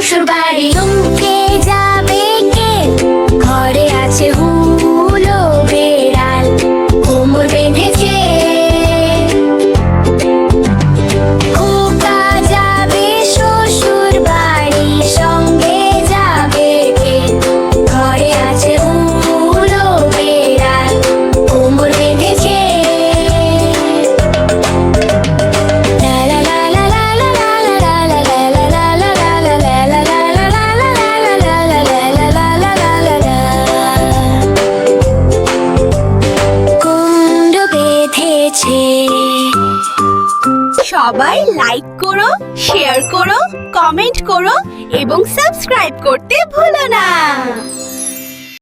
শ্বশুর বাড়ি। চমকে যাবে কে, ঘরে আছে হুলো বেড়াল, কোমর বেঁধেছে। খোকা যাবে শ্বশুর বাড়ি, সঙ্গে যাবে কে, ঘরে আছে হুলো বেড়াল, কোমর বেঁধেছে। কুমড়ো বেঁধেছে। সবাই লাইক করো, শেয়ার করো, কমেন্ট করো এবং সাবস্ক্রাইব করতে ভুলো না।